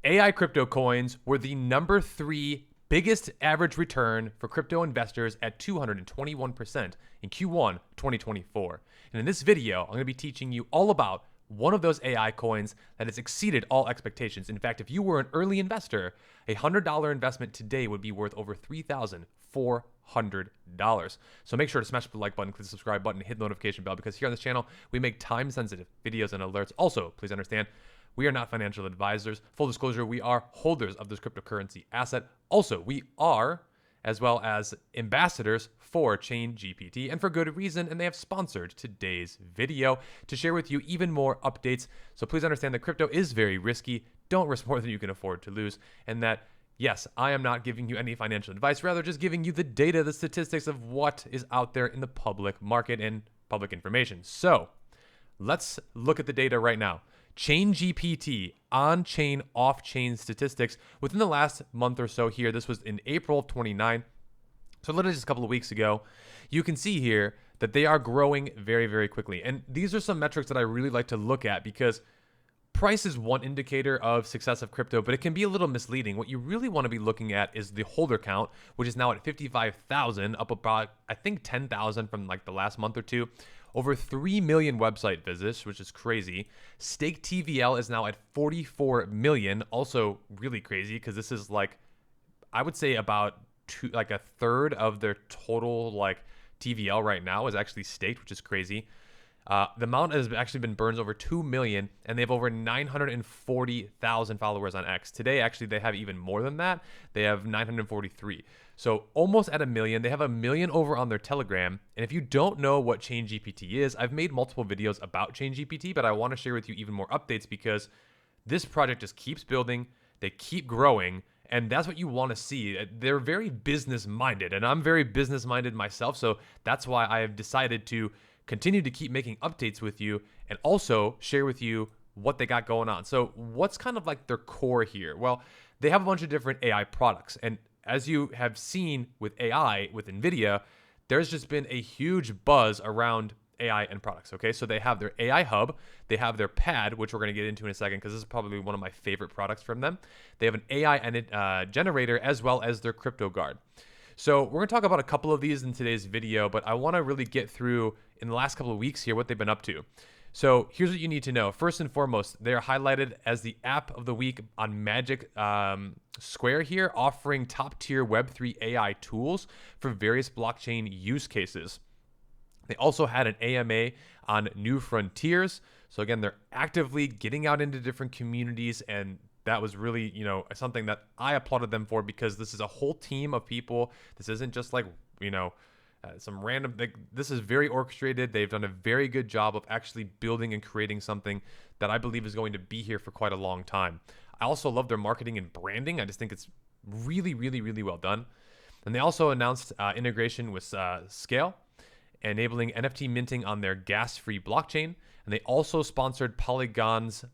AI crypto coins were the number 3 biggest average return for crypto investors at 221% in Q1 2024. And in this video, I'm going to be teaching you all about one of those AI coins that has exceeded all expectations. In fact, if you were an early investor, a $100 investment today would be worth over $3,400. So make sure to smash the like button, click the subscribe button, hit the notification bell, because here on this channel, we make time-sensitive videos and alerts. Also, please understand, we are not financial advisors. Full disclosure, we are holders of this cryptocurrency asset. Also, we are, as well as ambassadors for ChainGPT, and for good reason, and they have sponsored today's video to share with you even more updates. So please understand that crypto is very risky. Don't risk more than you can afford to lose, and that, yes, I am not giving you any financial advice, rather just giving you the data, the statistics of what is out there in the public market and public information. So let's look at the data right now. ChainGPT on-chain, off-chain statistics within the last month or so here. This was in April 29. So literally just a couple of weeks ago. You can see here that they are growing very, very quickly. And these are some metrics that I really like to look at because price is one indicator of success of crypto, but it can be a little misleading. What you really want to be looking at is the holder count, which is now at 55,000, up about, I think, 10,000 from like the last month or two. Over 3 million website visits, which is crazy. Staked TVL is now at 44 million, also really crazy because this is like, I would say about a third of their total like TVL right now is actually staked, which is crazy. The amount has actually been burned over 2 million, and they have over 940,000 followers on X. Today, actually, they have even more than that. They have 943. So almost at 1 million. They have 1 million over on their Telegram. And if you don't know what ChainGPT is, I've made multiple videos about ChainGPT, but I want to share with you even more updates because this project just keeps building. They keep growing. And that's what you want to see. They're very business-minded, and I'm very business-minded myself. So that's why I have decided to continue to keep making updates with you and also share with you what they got going on. So what's kind of like their core here? Well, they have a bunch of different AI products. And as you have seen with AI, with NVIDIA, there's just been a huge buzz around AI and products, okay? So they have their AI hub, they have their pad, which we're gonna get into in a second because this is probably one of my favorite products from them. They have an AI generator as well as their crypto guard. So we're gonna talk about a couple of these in today's video, but I wanna really get through in the last couple of weeks here what they've been up to. So here's what you need to know. First and foremost, they are highlighted as the app of the week on Magic Square here, offering top tier Web3 AI tools for various blockchain use cases. They also had an AMA on New Frontiers. So again, they're actively getting out into different communities, and that was really, something that I applauded them for because this is a whole team of people. This isn't just like, some random, this is very orchestrated. They've done a very good job of actually building and creating something that I believe is going to be here for quite a long time. I also love their marketing and branding. I just think it's really, really, really well done. And they also announced integration with Scale, enabling NFT minting on their gas-free blockchain. And they also sponsored Polygon's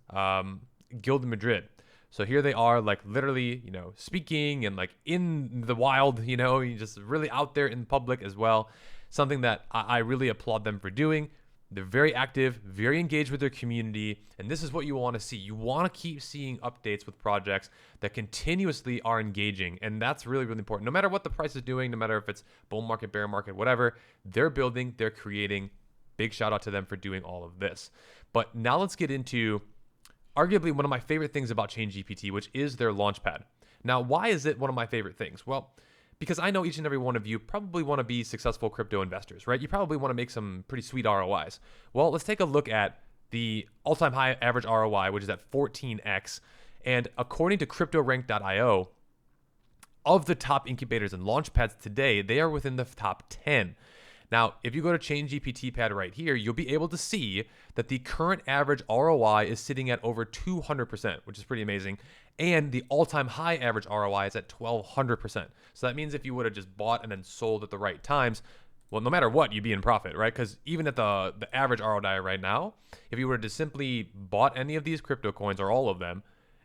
Guild Madrid. So here they are, like literally, speaking and like in the wild, just really out there in public as well. Something that I really applaud them for doing. They're very active, very engaged with their community. And this is what you want to see. You want to keep seeing updates with projects that continuously are engaging. And that's really, really important. No matter what the price is doing, no matter if it's bull market, bear market, whatever, they're building, they're creating. Big shout out to them for doing all of this. But now let's get into arguably one of my favorite things about ChainGPT, which is their Launchpad. Now, why is it one of my favorite things? Well, because I know each and every one of you probably want to be successful crypto investors, right? You probably want to make some pretty sweet ROIs. Well, let's take a look at the all-time high average ROI, which is at 14x. And according to CryptoRank.io, of the top incubators and launchpads today, they are within the top 10. Now, if you go to ChainGPT Pad right here, you'll be able to see that the current average ROI is sitting at over 200%, which is pretty amazing. And the all-time high average ROI is at 1,200%. So that means if you would have just bought and then sold at the right times, well, no matter what, you'd be in profit, right? Because even at the average ROI right now, if you were to simply bought any of these crypto coins or all of them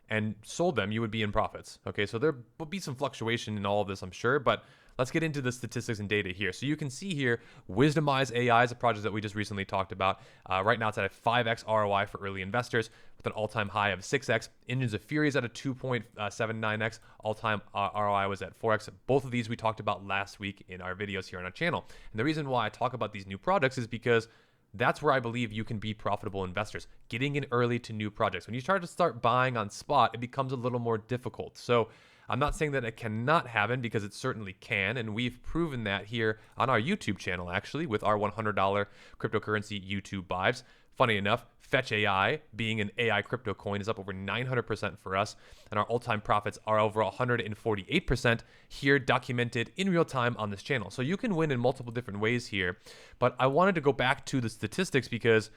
and sold them, you would be in profits. Okay, so there will be some fluctuation in all of this, I'm sure, but let's get into the statistics and data here. So you can see here, Wisdomize AI is a project that we just recently talked about. Right now it's at a 5x ROI for early investors with an all-time high of 6x. Engines of Fury is at a 2.79x. All-time ROI was at 4x. Both of these we talked about last week in our videos here on our channel. And the reason why I talk about these new products is because that's where I believe you can be profitable investors, getting in early to new projects. When you start buying on spot, it becomes a little more difficult. So I'm not saying that it cannot happen, because it certainly can. And we've proven that here on our YouTube channel, actually, with our $100 cryptocurrency YouTube buys. Funny enough, Fetch AI, being an AI crypto coin, is up over 900% for us, and our all-time profits are over 148% here, documented in real time on this channel. So you can win in multiple different ways here, but I wanted to go back to the statistics, because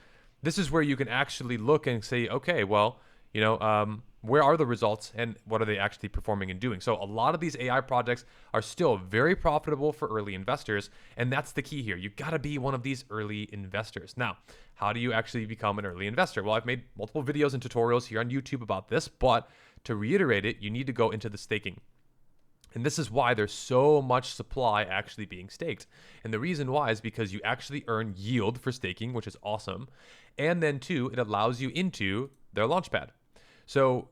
this is where you can actually look and say, okay, well, where are the results and what are they actually performing and doing? So a lot of these AI projects are still very profitable for early investors, and that's the key here. You got to be one of these early investors. Now, how do you actually become an early investor? Well, I've made multiple videos and tutorials here on YouTube about this, but to reiterate it, you need to go into the staking. And this is why there's so much supply actually being staked. And the reason why is because you actually earn yield for staking, which is awesome. And then two, it allows you into their Launchpad. So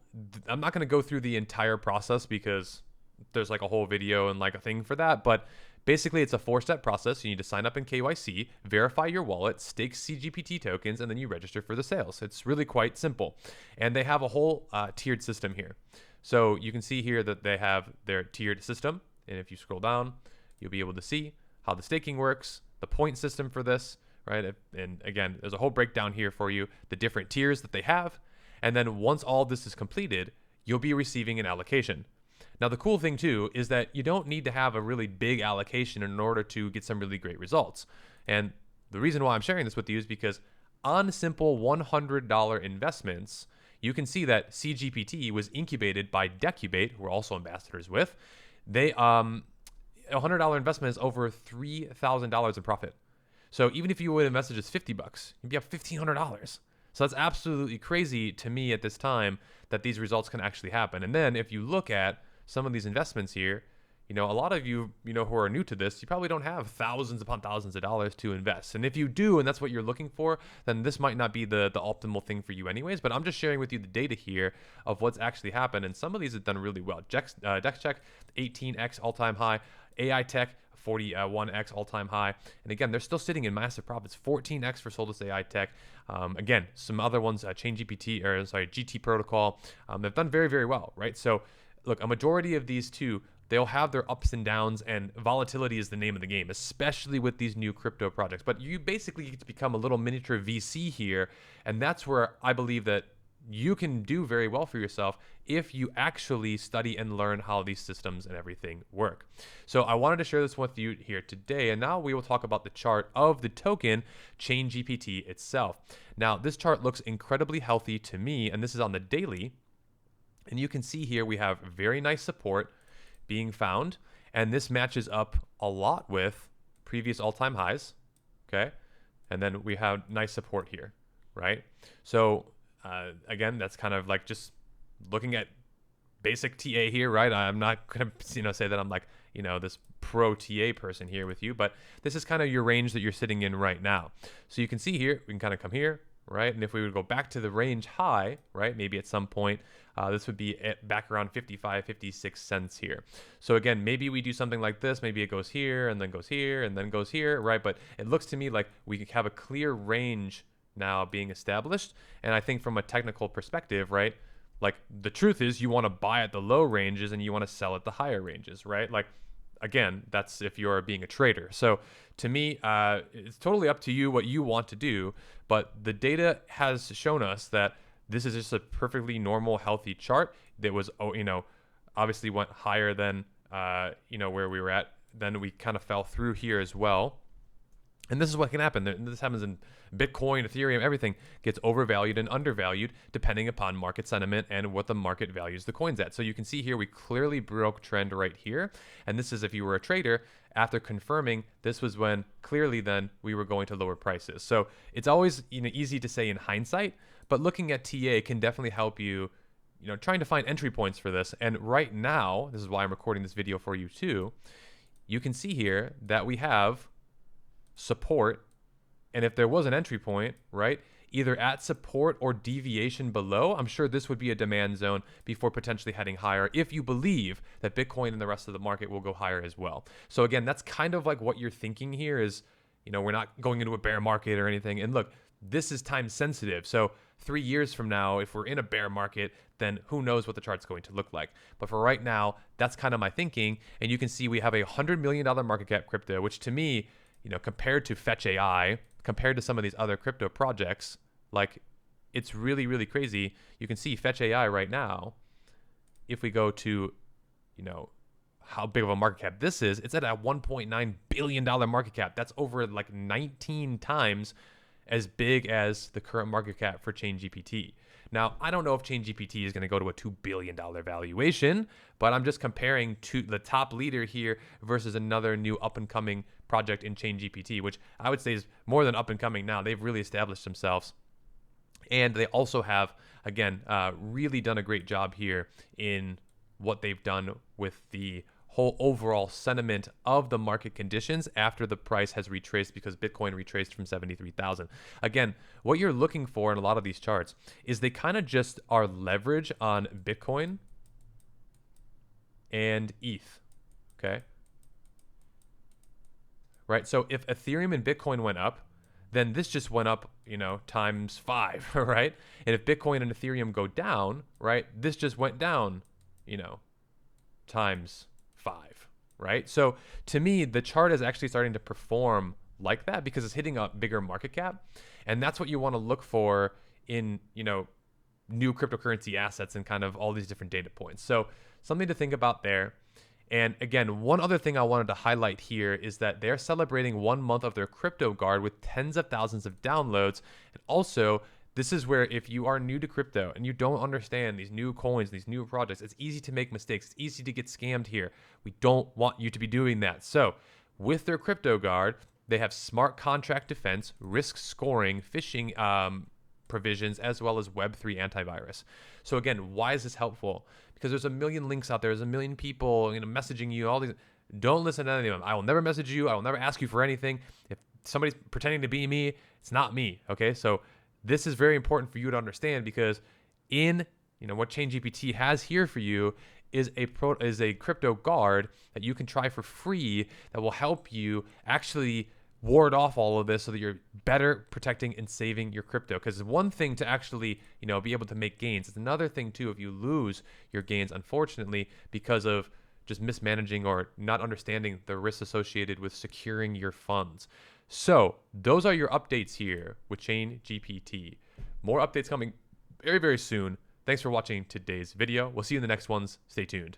I'm not going to go through the entire process, because there's like a whole video and like a thing for that. But basically, it's a 4-step process. You need to sign up in KYC, verify your wallet, stake CGPT tokens, and then you register for the sales. It's really quite simple. And they have a whole tiered system here. So you can see here that they have their tiered system. And if you scroll down, you'll be able to see how the staking works, the point system for this, right? And again, there's a whole breakdown here for you, the different tiers that they have. And then once all this is completed, you'll be receiving an allocation. Now, the cool thing too is that you don't need to have a really big allocation in order to get some really great results. And the reason why I'm sharing this with you is because on simple $100 investments, you can see that CGPT was incubated by Decubate, who we're also ambassadors with. They $100 investment is over $3,000 in profit. So even if you would invest just $50, you'd be up $1,500. So that's absolutely crazy to me at this time that these results can actually happen. And then if you look at some of these investments here, a lot of you, who are new to this, you probably don't have thousands upon thousands of dollars to invest. And if you do, and that's what you're looking for, then this might not be the optimal thing for you anyways. But I'm just sharing with you the data here of what's actually happened. And some of these have done really well. DexCheck, 18x all-time high. AI Tech, 41x all-time high. And again, they're still sitting in massive profits. 14x for Solidus AI Tech. Again, some other ones, GT Protocol, they've done very, very well, right? So look, a majority of these two, they'll have their ups and downs, and volatility is the name of the game, especially with these new crypto projects. But you basically get to become a little miniature VC here, and that's where I believe that you can do very well for yourself if you actually study and learn how these systems and everything work. So I wanted to share this with you here today, and now we will talk about the chart of the token ChainGPT itself. Now, this chart looks incredibly healthy to me, and this is on the daily, and you can see here we have very nice support being found, and this matches up a lot with previous all-time highs, okay? And then we have nice support here, right? So again, that's kind of like just looking at basic TA here, right? I'm not gonna say that I'm like this pro TA person here with you, but this is kind of your range that you're sitting in right now. So you can see here, we can kind of come here, right? And if we would go back to the range high, right, maybe at some point, this would be back around 55, 56 cents here. So again, maybe we do something like this. Maybe it goes here and then goes here and then goes here, right? But it looks to me like we have a clear range now being established. And I think from a technical perspective, right, like the truth is you want to buy at the low ranges and you want to sell at the higher ranges, right? Like, again, that's if you're being a trader. So to me, it's totally up to you what you want to do, but the data has shown us that this is just a perfectly normal, healthy chart that was, obviously went higher than, where we were at. Then we kind of fell through here as well. And this is what can happen. This happens in Bitcoin, Ethereum, everything gets overvalued and undervalued depending upon market sentiment and what the market values the coins at. So you can see here, we clearly broke trend right here. And this is if you were a trader, after confirming, this was when clearly then we were going to lower prices. So it's always easy to say in hindsight, but looking at TA can definitely help you, trying to find entry points for this. And right now, this is why I'm recording this video for you too, you can see here that we have support, and if there was an entry point, right, either at support or deviation below, I'm sure this would be a demand zone before potentially heading higher if you believe that Bitcoin and the rest of the market will go higher as well. So again, that's kind of like what you're thinking here is, we're not going into a bear market or anything. And look, this is time sensitive. So 3 years from now, if we're in a bear market, then who knows what the chart's going to look like. But for right now, that's kind of my thinking. And you can see we have a $100 million market cap crypto, which to me, compared to Fetch AI, compared to some of these other crypto projects, like it's really, really crazy. You can see Fetch AI right now. If we go to, how big of a market cap this is, it's at a $1.9 billion market cap. That's over like 19 times as big as the current market cap for ChainGPT. Now, I don't know if ChainGPT is going to go to a $2 billion valuation, but I'm just comparing to the top leader here versus another new up-and-coming project in ChainGPT, which I would say is more than up-and-coming now. They've really established themselves. And they also have, again, really done a great job here in what they've done with the whole overall sentiment of the market conditions after the price has retraced, because Bitcoin retraced from 73,000. Again, what you're looking for in a lot of these charts is they kind of just are leverage on Bitcoin and ETH, okay? Right, so if Ethereum and Bitcoin went up, then this just went up, times 5, right? And if Bitcoin and Ethereum go down, right, this just went down, times 5, right? So to me, the chart is actually starting to perform like that because it's hitting a bigger market cap. And that's what you want to look for in, new cryptocurrency assets and kind of all these different data points. So something to think about there. And again, one other thing I wanted to highlight here is that they're celebrating 1 month of their crypto guard with tens of thousands of downloads. And also, this is where if you are new to crypto and you don't understand these new coins, these new projects, it's easy to make mistakes. It's easy to get scammed here. We don't want you to be doing that. So with their crypto guard, they have smart contract defense, risk scoring, phishing provisions, as well as Web3 antivirus. So again, why is this helpful? Because there's a million links out there. There's a million people messaging you, all these. Don't listen to any of them. I will never message you. I will never ask you for anything. If somebody's pretending to be me, it's not me, okay? So this is very important for you to understand, because in what ChainGPT has here for you is a crypto guard that you can try for free that will help you actually ward off all of this so that you're better protecting and saving your crypto. Because one thing to actually be able to make gains. It's another thing too if you lose your gains, unfortunately, because of just mismanaging or not understanding the risks associated with securing your funds. So those are your updates here with ChainGPT. More updates coming very, very soon. Thanks for watching today's video. We'll see you in the next ones. Stay tuned.